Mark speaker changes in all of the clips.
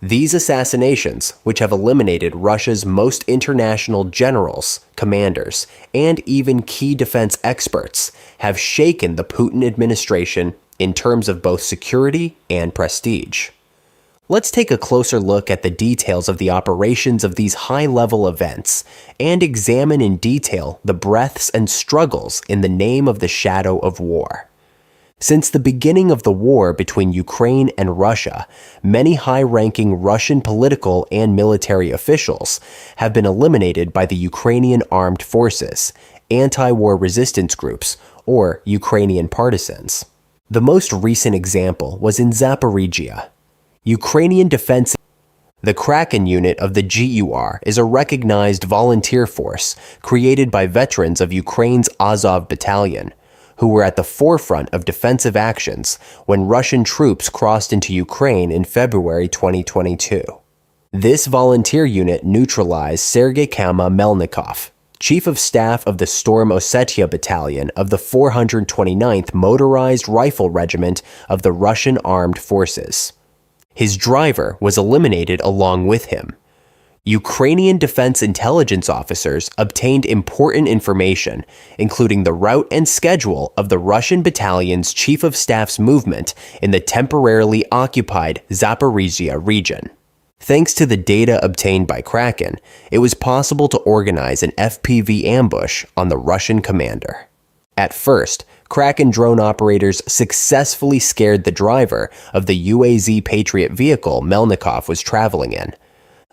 Speaker 1: These assassinations, which have eliminated Russia's most international generals, commanders, and even key defense experts, have shaken the Putin administration in terms of both security and prestige. Let's take a closer look at the details of the operations of these high-level events and examine in detail the breadths and struggles in the name of the shadow of war. Since the beginning of the war between Ukraine and Russia, many high-ranking Russian political and military officials have been eliminated by the Ukrainian armed forces, anti-war resistance groups, or Ukrainian partisans. The most recent example was in Zaporizhia. Ukrainian defense. The Kraken unit of the GUR is a recognized volunteer force created by veterans of Ukraine's Azov Battalion, who were at the forefront of defensive actions when Russian troops crossed into Ukraine in February 2022. This volunteer unit neutralized Sergei Kama Melnikov, Chief of Staff of the Storm Ossetia Battalion of the 429th Motorized Rifle Regiment of the Russian Armed Forces. His driver was eliminated along with him. Ukrainian defense intelligence officers obtained important information, including the route and schedule of the Russian battalion's chief of staff's movement in the temporarily occupied Zaporizhia region. Thanks to the data obtained by Kraken, it was possible to organize an FPV ambush on the Russian commander. At first, Kraken drone operators successfully scared the driver of the UAZ Patriot vehicle Melnikov was traveling in.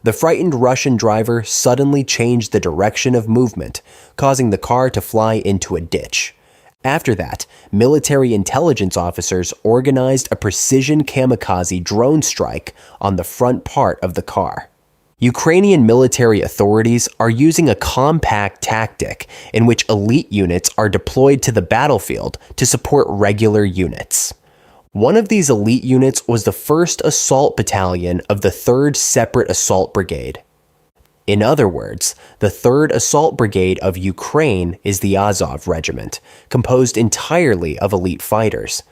Speaker 1: The frightened Russian driver suddenly changed the direction of movement, causing the car to fly into a ditch. After that, military intelligence officers organized a precision kamikaze drone strike on the front part of the car. Ukrainian military authorities are using a compact tactic in which elite units are deployed to the battlefield to support regular units. One of these elite units was the 1st Assault Battalion of the 3rd Separate Assault Brigade. In other words, the 3rd Assault Brigade of Ukraine is the Azov Regiment, composed entirely of elite fighters.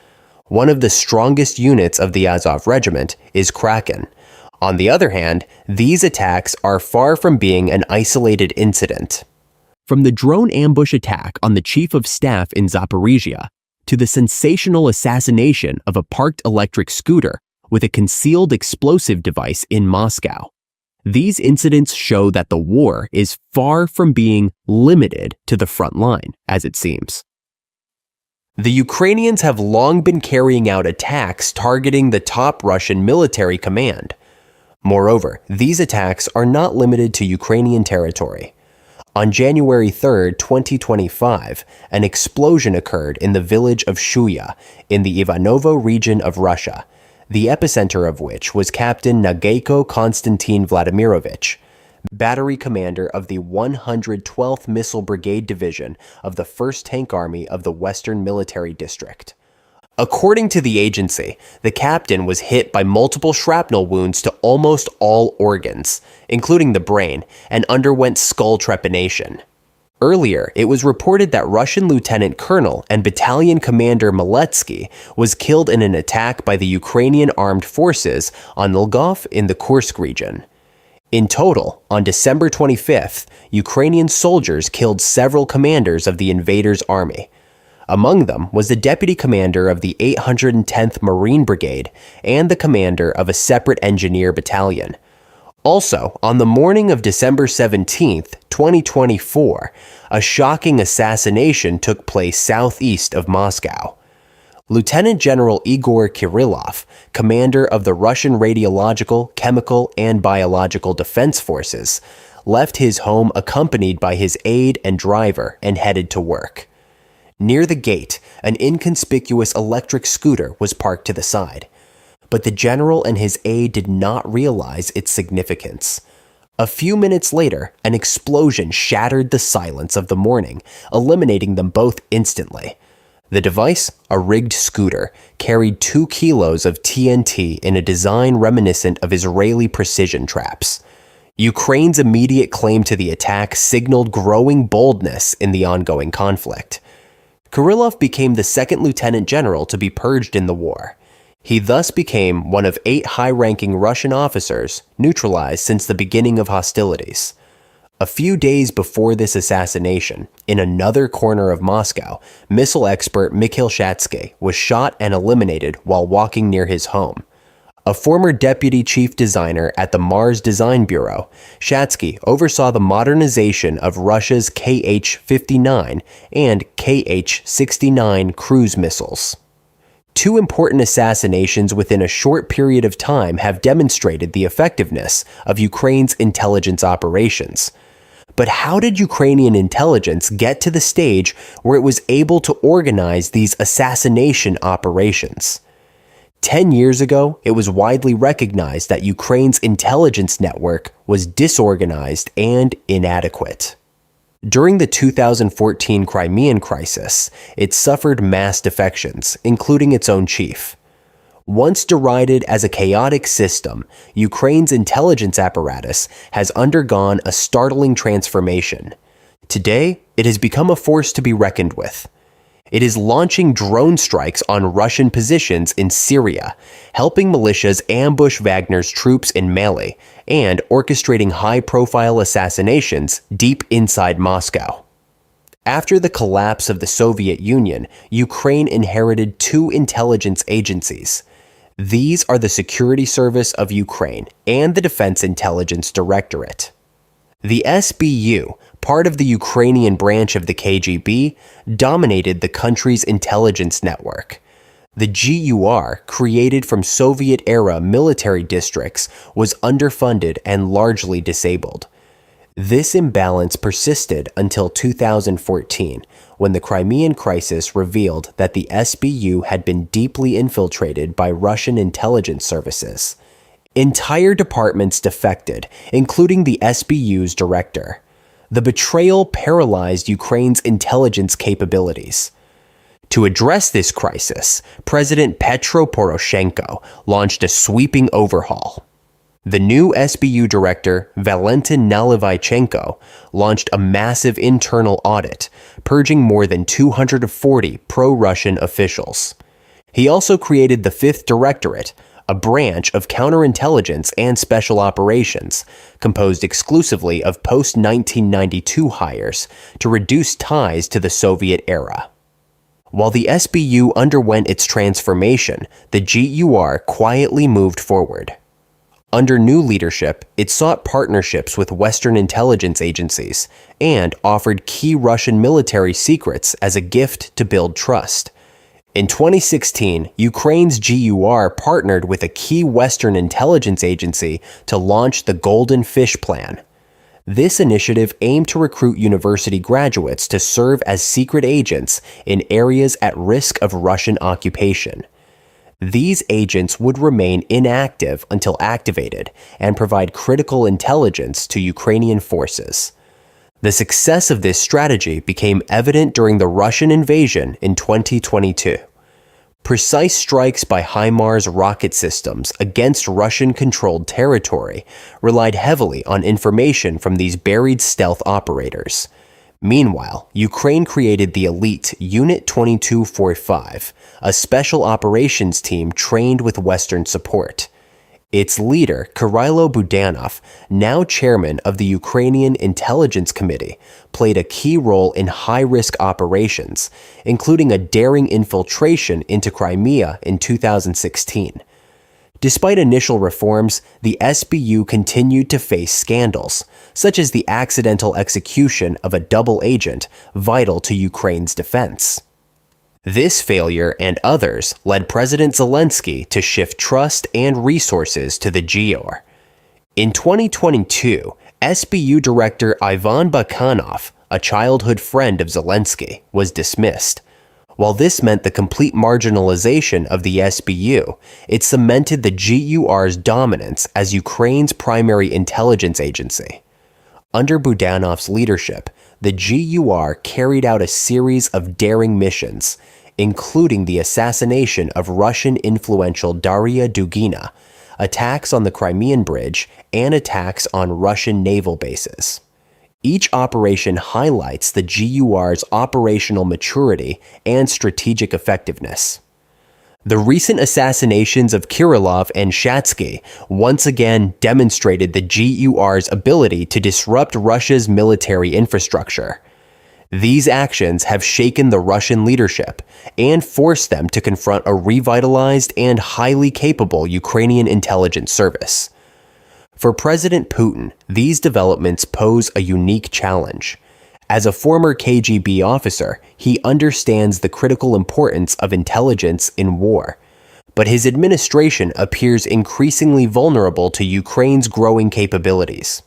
Speaker 1: One of the strongest units of the Azov Regiment is Kraken. On the other hand, these attacks are far from being an isolated incident. From the drone ambush attack on the Chief of Staff in Zaporizhia, to the sensational assassination of a parked electric scooter with a concealed explosive device in Moscow. These incidents show that the war is far from being limited to the front line, as it seems. The Ukrainians have long been carrying out attacks targeting the top Russian military command. Moreover, these attacks are not limited to Ukrainian territory. On January 3, 2025, an explosion occurred in the village of Shuya in the Ivanovo region of Russia, the epicenter of which was Captain Nagayko Konstantin Vladimirovich, battery commander of the 112th Missile Brigade Division of the 1st Tank Army of the Western Military District. According to the agency, the captain was hit by multiple shrapnel wounds to almost all organs, including the brain, and underwent skull trepanation. Earlier, it was reported that Russian Lieutenant Colonel and Battalion Commander Maletsky was killed in an attack by the Ukrainian Armed Forces on Lgov in the Kursk region. In total, on December 25th, Ukrainian soldiers killed several commanders of the invaders' army. Among them was the deputy commander of the 810th Marine Brigade and the commander of a separate engineer battalion. Also, on the morning of December 17, 2024, a shocking assassination took place southeast of Moscow. Lieutenant General Igor Kirillov, commander of the Russian Radiological, Chemical, and Biological Defense Forces, left his home accompanied by his aide and driver and headed to work. Near the gate, an inconspicuous electric scooter was parked to the side, but the general and his aide did not realize its significance. A few minutes later, an explosion shattered the silence of the morning, eliminating them both instantly. The device, a rigged scooter, carried 2 kilos of TNT in a design reminiscent of Israeli precision traps. Ukraine's immediate claim to the attack signaled growing boldness in the ongoing conflict. Kirillov became the second lieutenant general to be purged in the war. He thus became one of 8 high-ranking Russian officers neutralized since the beginning of hostilities. A few days before this assassination, in another corner of Moscow, missile expert Mikhail Shatsky was shot and eliminated while walking near his home. A former deputy chief designer at the Mars Design Bureau, Shatsky oversaw the modernization of Russia's Kh-59 and Kh-69 cruise missiles. 2 important assassinations within a short period of time have demonstrated the effectiveness of Ukraine's intelligence operations. But how did Ukrainian intelligence get to the stage where it was able to organize these assassination operations? 10 years ago, it was widely recognized that Ukraine's intelligence network was disorganized and inadequate. During the 2014 Crimean crisis, it suffered mass defections, including its own chief. Once derided as a chaotic system, Ukraine's intelligence apparatus has undergone a startling transformation. Today, it has become a force to be reckoned with. It is launching drone strikes on Russian positions in Syria, helping militias ambush Wagner's troops in Mali, and orchestrating high-profile assassinations deep inside Moscow. After the collapse of the Soviet Union, Ukraine inherited 2 intelligence agencies. These are the Security Service of Ukraine and the Defense Intelligence Directorate. The SBU, part of the Ukrainian branch of the KGB, dominated the country's intelligence network. The GUR, created from Soviet-era military districts, was underfunded and largely disabled. This imbalance persisted until 2014, when the Crimean crisis revealed that the SBU had been deeply infiltrated by Russian intelligence services. Entire departments defected, including the SBU's director. The betrayal paralyzed Ukraine's intelligence capabilities. To address this crisis, President Petro Poroshenko launched a sweeping overhaul. The new SBU director, Valentin Nalyvaichenko, launched a massive internal audit, purging more than 240 pro-Russian officials. He also created the 5th Directorate, a branch of counterintelligence and special operations, composed exclusively of post-1992 hires to reduce ties to the Soviet era. While the SBU underwent its transformation, the GUR quietly moved forward. Under new leadership, it sought partnerships with Western intelligence agencies and offered key Russian military secrets as a gift to build trust. In 2016, Ukraine's GUR partnered with a key Western intelligence agency to launch the Golden Fish Plan. This initiative aimed to recruit university graduates to serve as secret agents in areas at risk of Russian occupation. These agents would remain inactive until activated and provide critical intelligence to Ukrainian forces. The success of this strategy became evident during the Russian invasion in 2022. Precise strikes by HIMARS rocket systems against Russian-controlled territory relied heavily on information from these buried stealth operators. Meanwhile, Ukraine created the elite Unit 2245, a special operations team trained with Western support. Its leader, Kyrylo Budanov, now chairman of the Ukrainian Intelligence Committee, played a key role in high-risk operations, including a daring infiltration into Crimea in 2016. Despite initial reforms, the SBU continued to face scandals, such as the accidental execution of a double agent vital to Ukraine's defense. This failure and others led President Zelensky to shift trust and resources to the GUR. In 2022, SBU Director Ivan Bakhanov, a childhood friend of Zelensky, was dismissed. While this meant the complete marginalization of the SBU, it cemented the GUR's dominance as Ukraine's primary intelligence agency. Under Budanov's leadership, the GUR carried out a series of daring missions, including the assassination of Russian influential Daria Dugina, attacks on the Crimean Bridge, and attacks on Russian naval bases. Each operation highlights the GUR's operational maturity and strategic effectiveness. The recent assassinations of Kirillov and Shatsky once again demonstrated the GUR's ability to disrupt Russia's military infrastructure. These actions have shaken the Russian leadership and forced them to confront a revitalized and highly capable Ukrainian intelligence service. For President Putin, these developments pose a unique challenge. As a former KGB officer, he understands the critical importance of intelligence in war. But his administration appears increasingly vulnerable to Ukraine's growing capabilities.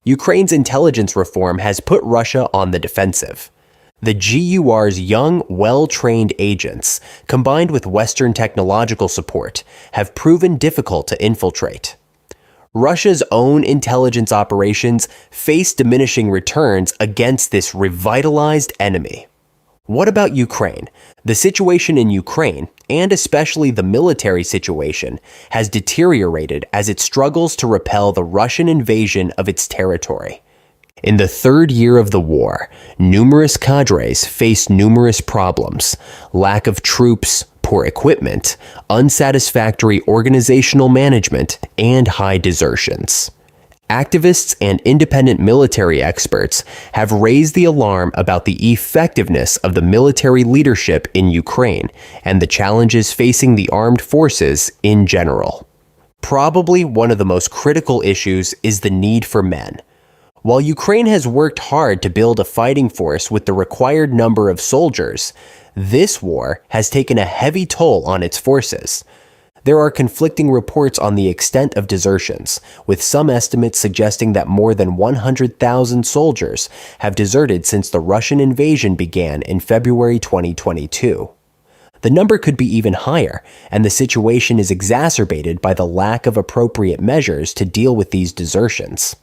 Speaker 1: Ukraine's intelligence reform has put Russia on the defensive. The GUR's young, well-trained agents, combined with Western technological support, have proven difficult to infiltrate. Russia's own intelligence operations face diminishing returns against this revitalized enemy. What about Ukraine? The situation in Ukraine, and especially the military situation, has deteriorated as it struggles to repel the Russian invasion of its territory. In the third year of the war, numerous cadres face numerous problems: lack of troops, poor equipment, unsatisfactory organizational management, and high desertions. Activists and independent military experts have raised the alarm about the effectiveness of the military leadership in Ukraine and the challenges facing the armed forces in general. Probably one of the most critical issues is the need for men. While Ukraine has worked hard to build a fighting force with the required number of soldiers, this war has taken a heavy toll on its forces. There are conflicting reports on the extent of desertions, with some estimates suggesting that more than 100,000 soldiers have deserted since the Russian invasion began in February 2022. The number could be even higher, and the situation is exacerbated by the lack of appropriate measures to deal with these desertions.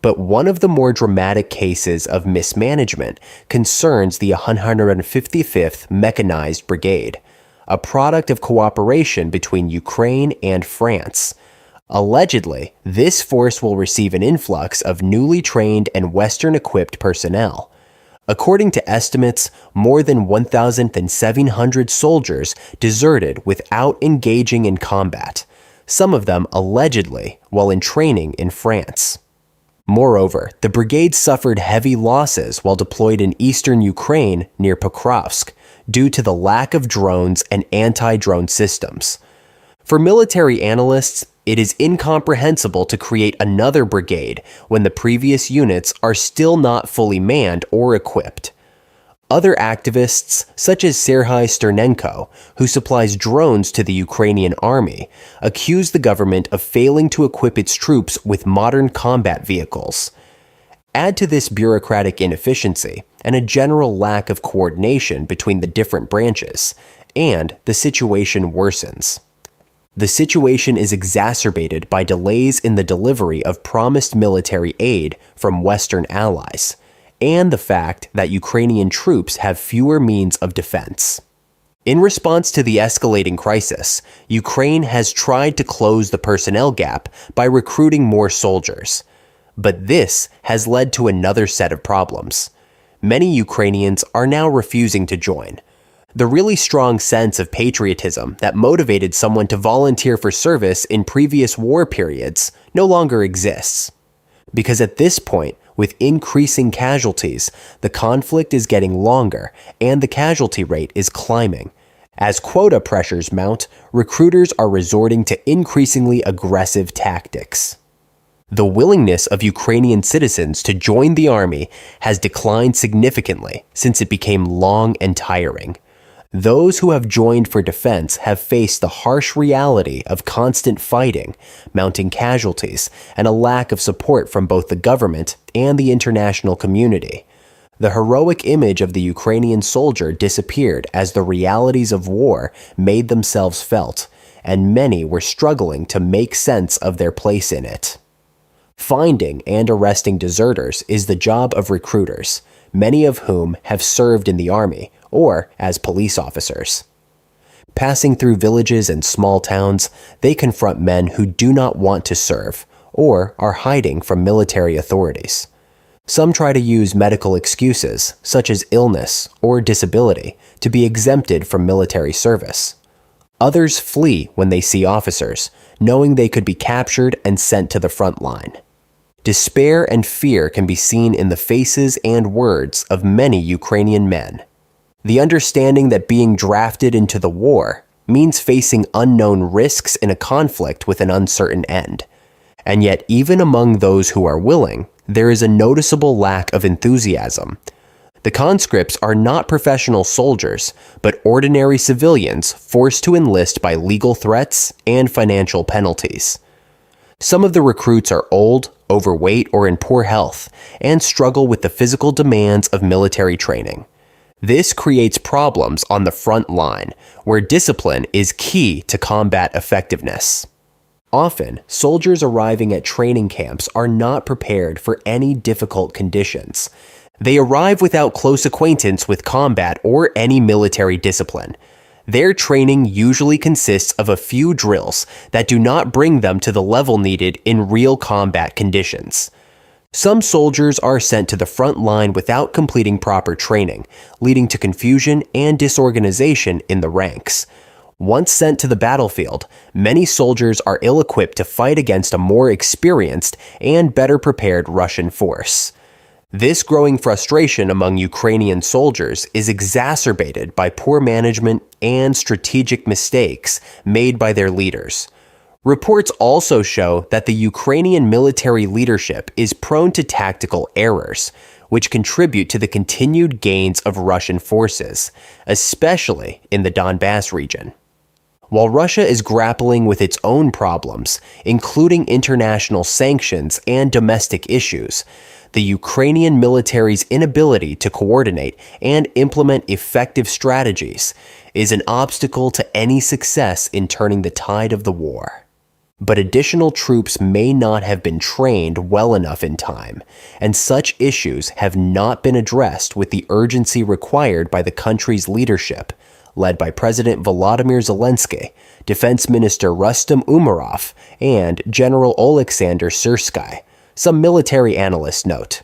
Speaker 1: But one of the more dramatic cases of mismanagement concerns the 155th Mechanized Brigade, a product of cooperation between Ukraine and France. Allegedly, this force will receive an influx of newly trained and Western-equipped personnel. According to estimates, more than 1,700 soldiers deserted without engaging in combat, some of them allegedly while in training in France. Moreover, the brigade suffered heavy losses while deployed in eastern Ukraine near Pokrovsk due to the lack of drones and anti-drone systems. For military analysts, it is incomprehensible to create another brigade when the previous units are still not fully manned or equipped. Other activists, such as Serhiy Sternenko, who supplies drones to the Ukrainian army, accuse the government of failing to equip its troops with modern combat vehicles. Add to this bureaucratic inefficiency and a general lack of coordination between the different branches, and the situation worsens. The situation is exacerbated by delays in the delivery of promised military aid from Western allies, and the fact that Ukrainian troops have fewer means of defense. In response to the escalating crisis, Ukraine has tried to close the personnel gap by recruiting more soldiers. But this has led to another set of problems. Many Ukrainians are now refusing to join. The really strong sense of patriotism that motivated someone to volunteer for service in previous war periods no longer exists. Because at this point, with increasing casualties, the conflict is getting longer and the casualty rate is climbing. As quota pressures mount, recruiters are resorting to increasingly aggressive tactics. The willingness of Ukrainian citizens to join the army has declined significantly since it became long and tiring. Those who have joined for defense have faced the harsh reality of constant fighting, mounting casualties, and a lack of support from both the government and the international community. The heroic image of the Ukrainian soldier disappeared as the realities of war made themselves felt, and many were struggling to make sense of their place in it. Finding and arresting deserters is the job of recruiters, many of whom have served in the army or as police officers. Passing through villages and small towns, they confront men who do not want to serve or are hiding from military authorities. Some try to use medical excuses, such as illness or disability, to be exempted from military service. Others flee when they see officers, knowing they could be captured and sent to the front line. Despair and fear can be seen in the faces and words of many Ukrainian men. The understanding that being drafted into the war means facing unknown risks in a conflict with an uncertain end. And yet, even among those who are willing, there is a noticeable lack of enthusiasm. The conscripts are not professional soldiers, but ordinary civilians forced to enlist by legal threats and financial penalties. Some of the recruits are old, overweight, or in poor health, and struggle with the physical demands of military training. This creates problems on the front line, where discipline is key to combat effectiveness. Often, soldiers arriving at training camps are not prepared for any difficult conditions. They arrive without close acquaintance with combat or any military discipline. Their training usually consists of a few drills that do not bring them to the level needed in real combat conditions. Some soldiers are sent to the front line without completing proper training, leading to confusion and disorganization in the ranks. Once sent to the battlefield, many soldiers are ill-equipped to fight against a more experienced and better prepared Russian force. This growing frustration among Ukrainian soldiers is exacerbated by poor management and strategic mistakes made by their leaders. Reports also show that the Ukrainian military leadership is prone to tactical errors, which contribute to the continued gains of Russian forces, especially in the Donbass region. While Russia is grappling with its own problems, including international sanctions and domestic issues, the Ukrainian military's inability to coordinate and implement effective strategies is an obstacle to any success in turning the tide of the war. But additional troops may not have been trained well enough in time, and such issues have not been addressed with the urgency required by the country's leadership, led by President Volodymyr Zelensky, Defense Minister Rustem Umerov, and General Oleksandr Syrsky, some military analysts note.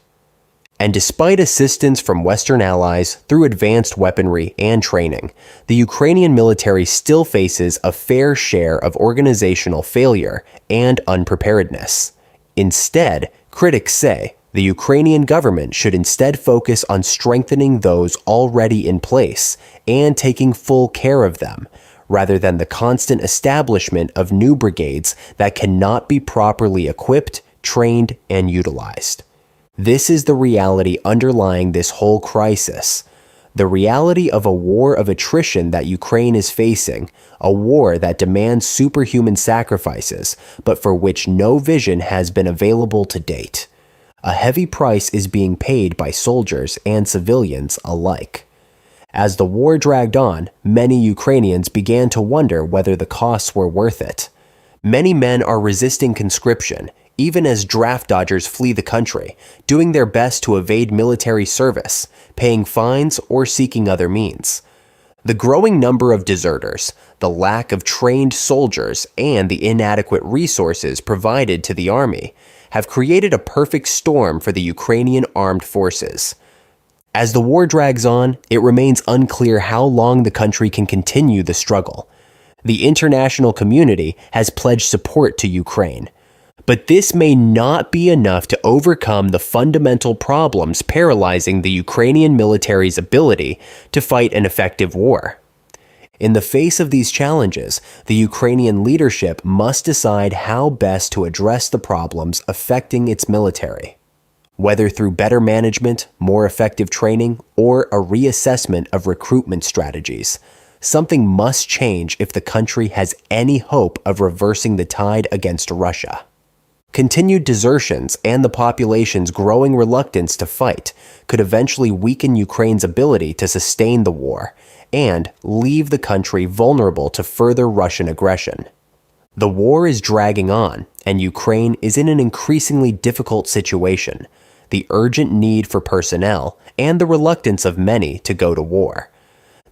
Speaker 1: And despite assistance from Western allies through advanced weaponry and training, the Ukrainian military still faces a fair share of organizational failure and unpreparedness. Instead, critics say the Ukrainian government should instead focus on strengthening those already in place and taking full care of them, rather than the constant establishment of new brigades that cannot be properly equipped, trained, and utilized. This is the reality underlying this whole crisis. The reality of a war of attrition that Ukraine is facing, a war that demands superhuman sacrifices, but for which no vision has been available to date. A heavy price is being paid by soldiers and civilians alike. As the war dragged on, many Ukrainians began to wonder whether the costs were worth it. Many men are resisting conscription, even as draft dodgers flee the country, doing their best to evade military service, paying fines, or seeking other means. The growing number of deserters, the lack of trained soldiers, and the inadequate resources provided to the army have created a perfect storm for the Ukrainian armed forces. As the war drags on, it remains unclear how long the country can continue the struggle. The international community has pledged support to Ukraine. But this may not be enough to overcome the fundamental problems paralyzing the Ukrainian military's ability to fight an effective war. In the face of these challenges, the Ukrainian leadership must decide how best to address the problems affecting its military. Whether through better management, more effective training, or a reassessment of recruitment strategies, something must change if the country has any hope of reversing the tide against Russia. Continued desertions and the population's growing reluctance to fight could eventually weaken Ukraine's ability to sustain the war and leave the country vulnerable to further Russian aggression. The war is dragging on, and Ukraine is in an increasingly difficult situation, the urgent need for personnel, and the reluctance of many to go to war.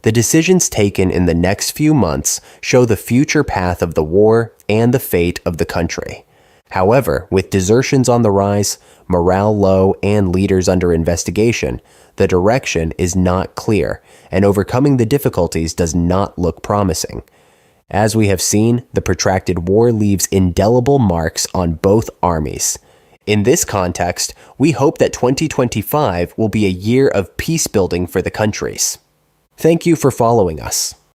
Speaker 1: The decisions taken in the next few months show the future path of the war and the fate of the country. However, with desertions on the rise, morale low, and leaders under investigation, the direction is not clear, and overcoming the difficulties does not look promising. As we have seen, the protracted war leaves indelible marks on both armies. In this context, we hope that 2025 will be a year of peace building for the countries. Thank you for following us.